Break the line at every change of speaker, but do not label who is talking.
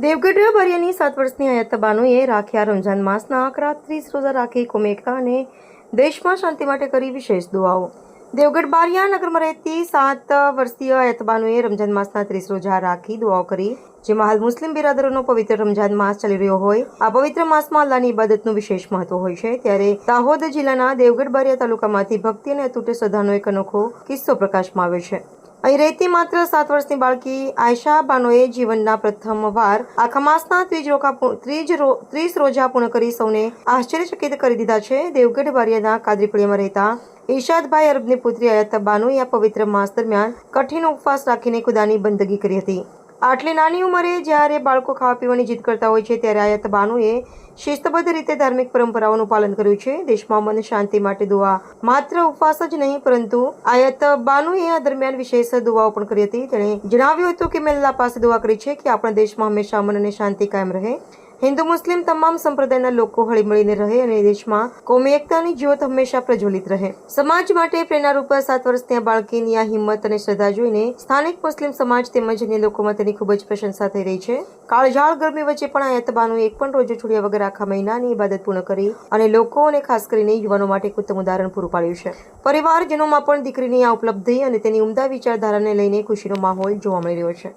દેવગઢ બારિયાની 7 વર્ષની હયાત બાનુએ રાખ્યા રમઝાન માસના આકરા 30 રોજા રાખી કોમી એકતા અને દેશમાં શાંતિ માટે કરી વિશેષ દુઆઓ. દેવગઢ બારિયા નગરમાં રહેતી 7 વર્ષીય હયાત બાનુએ રમઝાન માસના 30 રોજા રાખી દુઆઓ કરી, જેમાં હાલ મુસ્લિમ બિરાદરોનો પવિત્ર રમઝાન માસ ચાલી રહ્યો હોય. આ પવિત્ર માસમાં અલ્લાહની ઇબાદતનું વિશેષ મહત્વ હોય છે. ત્યારે દાહોદ જિલ્લાના દેવગઢ બારિયા તાલુકામાંથી ભક્તિ અને અતૂટ શ્રદ્ધાનો એક અનોખો કિસ્સો પ્રકાશમાં આવ્યો છે. અહીં રહેતી માત્ર 7 વર્ષની બાળકી આયશા બાનોએ જીવનના પ્રથમવાર આખા માસના 30 રોજા પૂર્ણ કરી સૌને આશ્ચર્યચકિત કરી દીધા છે. દેવગઢ બારિયાના કાદરીપડીયામાં રહેતા ઈશાદભાઈ અરબની પુત્રી હયાત બાનુએ આ પવિત્ર માસ દરમિયાન કઠિન ઉપવાસ રાખીને ખુદાની બંદગી કરી હતી. આટલી નાની ઉંમરે જ્યારે બાળકો ખાવા પીવાની જીદ કરતા હોય છે, ત્યારે હયાત બાનુએ શિસ્તબદ્ધ રીતે ધાર્મિક પરંપરાઓનું પાલન કર્યું છે. દેશમાં અમન શાંતિ માટે દુઆ માત્ર ઉપવાસ જ નહીં, પરંતુ હયાત બાનુએ આ દરમિયાન વિશેષ દુઆઓ પણ કરી હતી. તેણે જણાવ્યું હતું કે મેં અલ્લાહ પાસે દુઆ કરી છે કે આપણા દેશમાં હંમેશા અમન અને શાંતિ કાયમ રહે. હિન્દુ મુસ્લિમ તમામ સંપ્રદાયના લોકો હળીમળીને રહે અને દેશમાં કોમી એકતાની જ્યોત હંમેશા પ્રજ્વલિત રહે. સમાજ માટે પ્રેરણારૂપ 7 વર્ષની આ બાળકીની આ હિંમત અને શ્રદ્ધા જોઈને સ્થાનિક મુસ્લિમ સમાજ તેમજ અન્ય લોકોમાં તેની ખૂબ જ પ્રશંસા થઈ રહી છે. કાળઝાળ ગરમી વચ્ચે પણ હયાત બાનુએ એક પણ રોજો છોડ્યા વગર આખા મહિનાની ઇબાદત પૂર્ણ કરી અને લોકો અને ખાસ કરીને યુવાનો માટે એક ઉત્તમ ઉદાહરણ પૂરું પાડ્યું છે. પરિવારજનોમાં પણ દીકરીની આ ઉપલબ્ધિ અને તેની ઉમદા વિચારધારાને લઈને ખુશીનો માહોલ જોવા મળી રહ્યો છે.